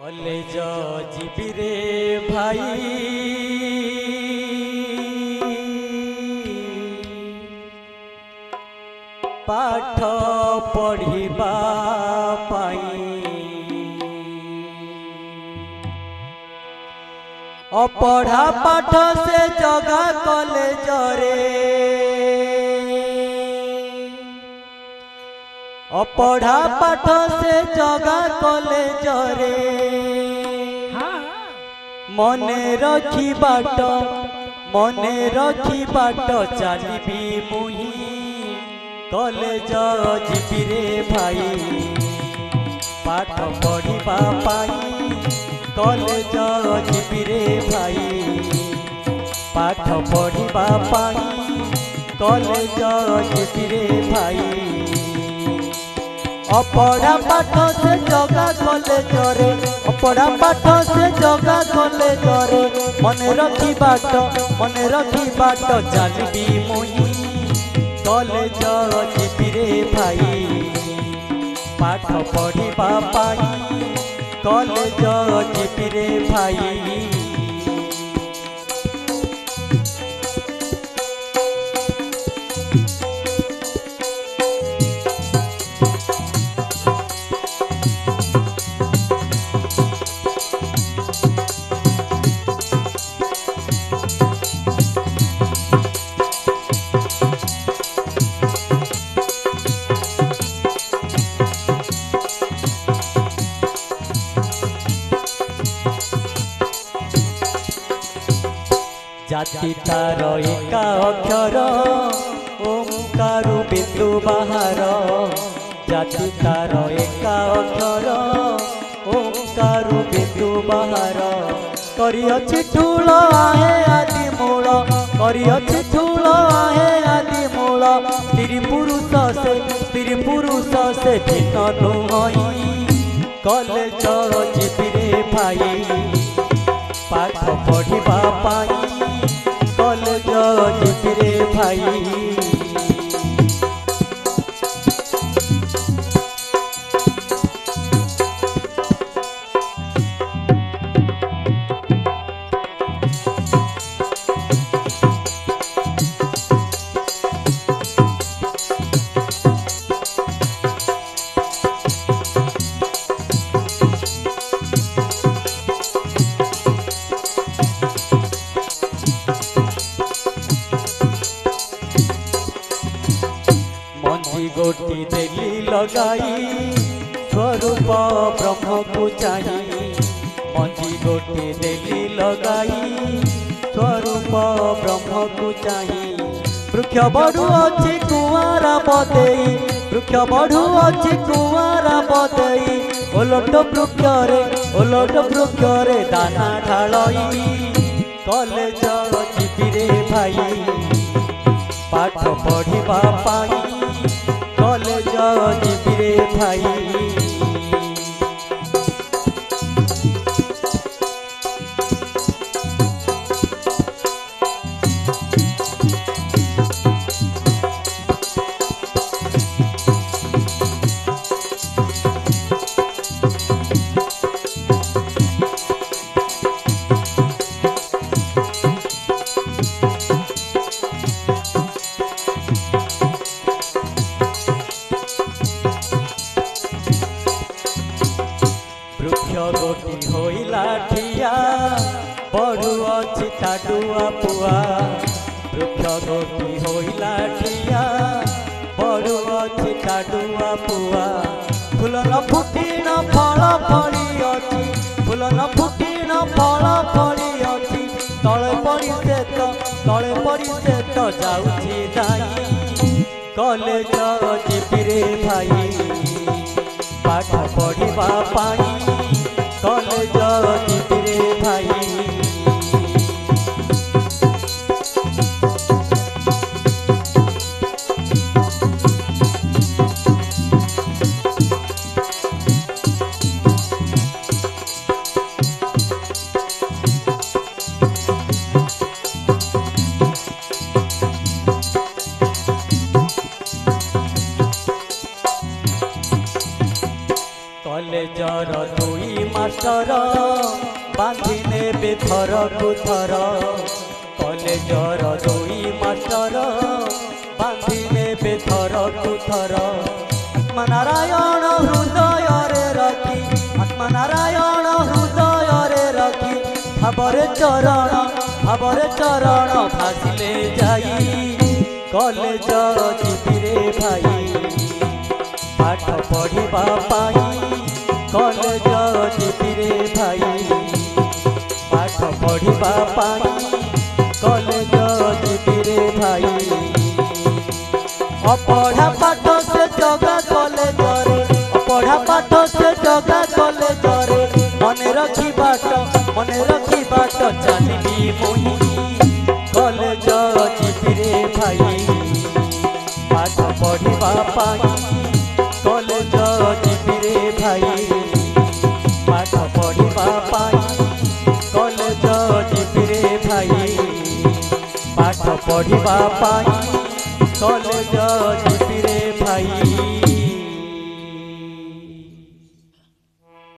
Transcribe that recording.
college जीवी रे भाई पाठ पढ़िबा पाई अपढ़ा पाठ से जगा कॉलेज रे अपढ़ा पाठ से जगा कॉलेज रे मने रखी बाट चलबी मुही कॉलेज जीवी रे भाई पाठ पढ़िबा पाई कॉलेज जीवी रे भाई पाठ पढ़िबा पाई कॉलेज जीवी रे भाई अपढ़ा पाठ से जगा कॉलेज रे अपढ़ा पाठ से जगा कॉलेज रे मने रखी बाट चलबी मुही कॉलेज जीवी रे भाई पाठ पढ़िबा पाई कॉलेज जीवी रे भाई जाति तार एका अक्षर ओंकारु बिंदु बाहार जाति तार एका अक्षर ओंकारु बिंदु बाहार करियछि ठूल आहे आदि मूल करियछि ठूल आहे आदि मूल स्त्री पुरुष से भिन्न नुहई कॉलेज जीवी रे भाई पाठ पढ़िबा पाई कॉलेज जीवी रे भाई गोटी देली लगाई स्वरूप ब्रह्म को चाही मंजी गोटी देली लगाई स्वरूप ब्रह्म को चाही वृक्ष बढ़ु अच्छी कुआरा बदेई वृक्ष बढ़ु अच्छी कुआरा बदेई ओलट वृक्ष रे दाना ढालई कॉलेज जीवी रे भाई पाठ पढ़िबा पाई कॉलेज जीवी रे भाई गोटी होइला ठिया बड़ू अच्छी टाडुआ पुआ वृक्ष गोटी होइला ठिया बड़ू अच्छी टाडुआ पुआ फूल न फुटिन फल फड़ी अच्छी फूल न फुटिन फल फड़ी अच्छी तले पड़ी से तो जाउछि दाई कॉलेज जीवी रे भाई पाठ पढ़िबा पाई कॉलेज जीवी रे भाई कॉलेजर ମାଷ୍ଟର ବାନ୍ଧି ନେବେ ଥରକୁ ଥର କଲେଜର ଦୁଇ ମାଷ୍ଟର ବାନ୍ଧି ନେବେ ଥରକୁ ଥର ଆତ୍ମନାରାୟଣ ହୃଦୟରେ ରଖି ଆତ୍ମନାରାୟଣ ହୃଦୟରେ ରଖି ଭାବରେ ଚରଣ ଭାସିଲେ ଯାଇ କଲେଜ ଯିବିରେ ଭାଇ ପାଠ ପଢ଼ିବା ପାଇଁ କଲେଜ ଯିବିରେ ଭାଇ ପାଠ ପଢ଼ିବା ପାଇଁ କଲେଜ ଯିବିରେ ଭାଇ ଅପଢ଼ା ପାଠ ସେ ଜଗା କଲେଜରେ ଅପଢ଼ା ପାଠ ସେ ଜଗା କଲେଜରେ ମନେ ରଖି ବାଟ ଚାଲିବି ମୁଇଁ କଲେଜ ଯିବିରେ ଭାଇ ପାଠ ପଢ଼ିବା ପାଇଁ କଲେଜ ଯିବିରେ ଭାଇ ପାଠ ପଢ଼ିବା ପାଇଁ କଲେଜ ଯିବିରେ ଭାଇ ପାଠ ପଢ଼ିବା ପାଇଁ କଲେଜ ଯିବିରେ